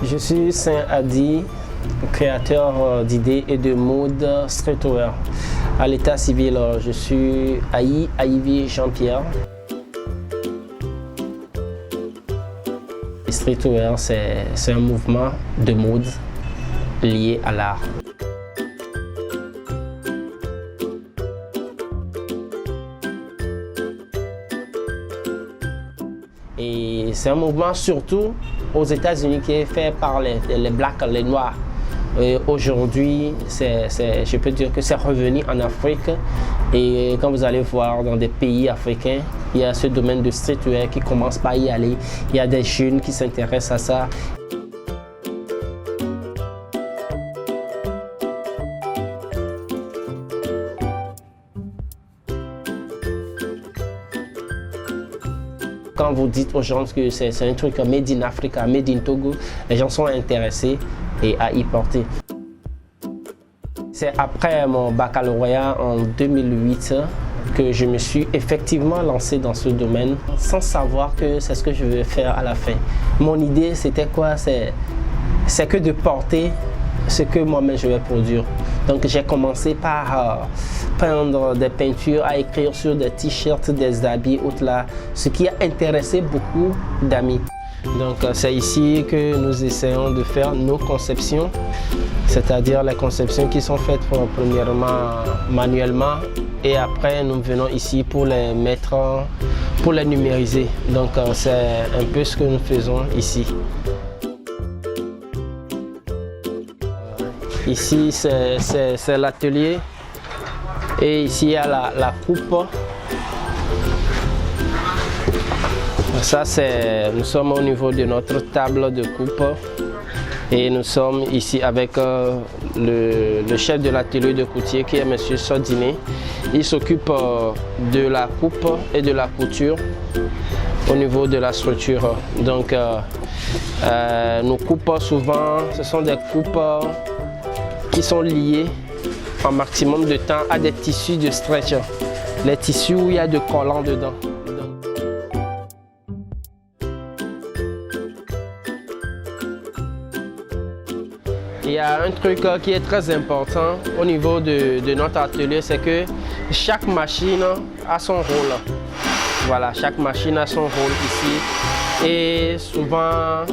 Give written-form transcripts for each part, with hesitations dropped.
Je suis Saint Hadi, créateur d'idées et de mode streetwear. À l'état civil, je suis Aïvi Jean-Pierre. Streetwear, c'est un mouvement de mode lié à l'art. Et c'est un mouvement surtout aux États-Unis qui est fait par les Blacks, les Noirs. Aujourd'hui, je peux dire que c'est revenu en Afrique. Et quand vous allez voir dans des pays africains, il y a ce domaine de streetwear qui commence par y aller. Il y a des jeunes qui s'intéressent à ça. Quand vous dites aux gens que c'est un truc made in Africa, made in Togo, les gens sont intéressés et à y porter. C'est après mon baccalauréat en 2008 que je me suis effectivement lancé dans ce domaine sans savoir que c'est ce que je veux faire à la fin. Mon idée, c'était quoi? C'est que de porter ce que moi-même je vais produire. Donc j'ai commencé par peindre des peintures, à écrire sur des t-shirts, des habits, autres là, ce qui a intéressé beaucoup d'amis. Donc c'est ici que nous essayons de faire nos conceptions, c'est-à-dire les conceptions qui sont faites premièrement manuellement et après nous venons ici pour les mettre, pour les numériser. Donc c'est un peu ce que nous faisons ici. Ici c'est l'atelier et ici il y a la coupe. Ça nous sommes au niveau de notre table de coupe et nous sommes ici avec le chef de l'atelier de coutier qui est M. Sodiné. Il s'occupe de la coupe et de la couture au niveau de la structure. Donc nos coupes souvent ce sont des coupes qui sont liées en maximum de temps à des tissus de stretch, les tissus où il y a de collants dedans. Il y a un truc qui est très important au niveau de notre atelier, c'est que chaque machine a son rôle. Voilà, chaque machine a son rôle ici. Et souvent,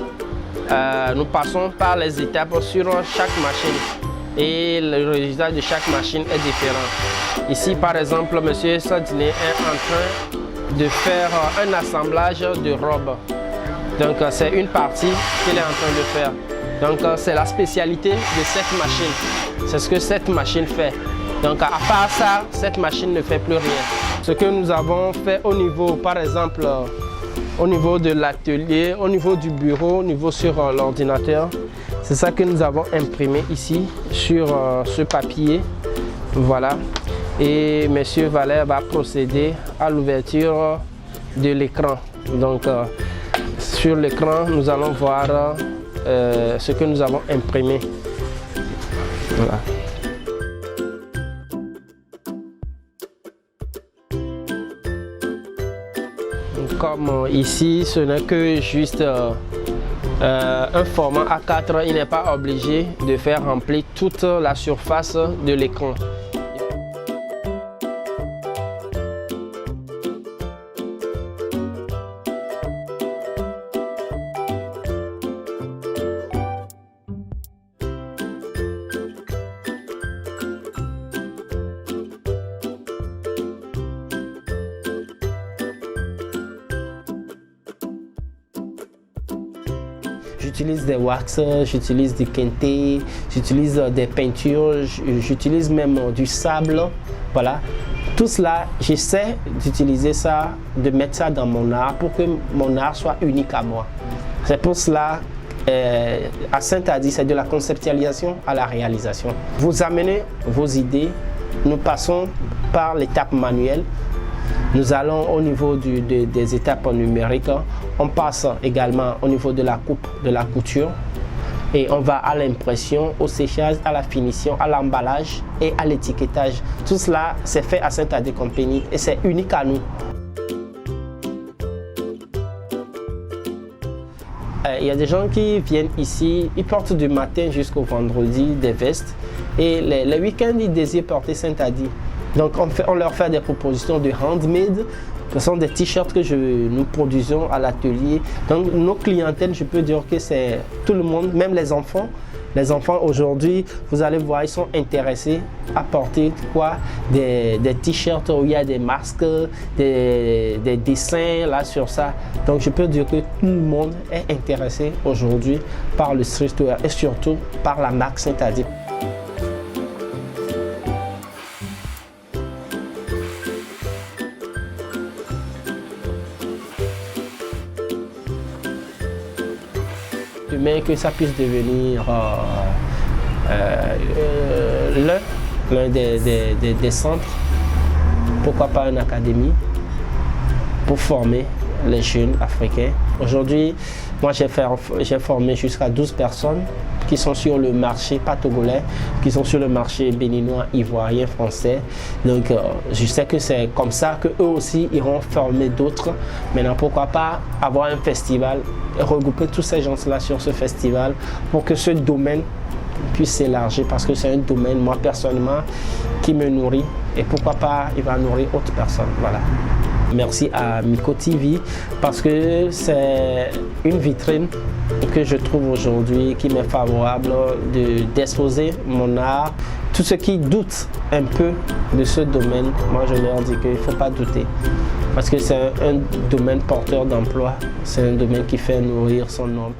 nous passons par les étapes sur chaque machine. Et le résultat de chaque machine est différent. Ici, par exemple, M. Sodiné est en train de faire un assemblage de robes. Donc, c'est une partie qu'il est en train de faire. Donc, c'est la spécialité de cette machine. C'est ce que cette machine fait. Donc, à part ça, cette machine ne fait plus rien. Ce que nous avons fait au niveau, par exemple, au niveau de l'atelier, au niveau du bureau, au niveau sur l'ordinateur, c'est ça que nous avons imprimé ici sur ce papier. Voilà. Et M. Valère va procéder à l'ouverture de l'écran. Donc, sur l'écran, nous allons voir ce que nous avons imprimé. Voilà. Comme ici, ce n'est que juste un format A4, il n'est pas obligé de faire remplir toute la surface de l'écran. J'utilise des wax, j'utilise du kente, j'utilise des peintures, j'utilise même du sable. Voilà. Tout cela, j'essaie d'utiliser ça, de mettre ça dans mon art pour que mon art soit unique à moi. C'est pour cela, à Saint-Hadi, c'est de la conceptualisation à la réalisation. Vous amenez vos idées, nous passons par l'étape manuelle. Nous allons au niveau des étapes numériques, on passe également au niveau de la coupe, de la couture et on va à l'impression, au séchage, à la finition, à l'emballage et à l'étiquetage. Tout cela, c'est fait à Saint-Hadi Company et c'est unique à nous. y a des gens qui viennent ici, ils portent du matin jusqu'au vendredi des vestes et les week-ends, ils désirent porter Saint-Adi. Donc on leur fait des propositions de handmade. Ce sont des t-shirts que nous produisons à l'atelier. Donc nos clientèles, je peux dire que c'est tout le monde, même les enfants. Les enfants aujourd'hui, vous allez voir, ils sont intéressés à porter quoi? Des t-shirts où il y a des masques, des dessins là sur ça. Donc je peux dire que tout le monde est intéressé aujourd'hui par le streetwear et surtout par la marque Saint-Adi. Mais que ça puisse devenir l'un des centres, pourquoi pas une académie pour former les jeunes africains. Aujourd'hui, moi j'ai formé jusqu'à 12 personnes qui sont sur le marché pas togolais, qui sont sur le marché béninois, ivoirien, français. Donc je sais que c'est comme ça qu'eux aussi iront former d'autres. Maintenant, pourquoi pas avoir un festival, regrouper tous ces gens-là sur ce festival pour que ce domaine puisse s'élargir parce que c'est un domaine, moi personnellement, qui me nourrit et pourquoi pas il va nourrir d'autres personnes. Voilà. Merci à Miko TV parce que c'est une vitrine que je trouve aujourd'hui qui m'est favorable d'exposer mon art. Tous ceux qui doutent un peu de ce domaine, moi je leur dis qu'il ne faut pas douter parce que c'est un domaine porteur d'emploi, c'est un domaine qui fait nourrir son homme.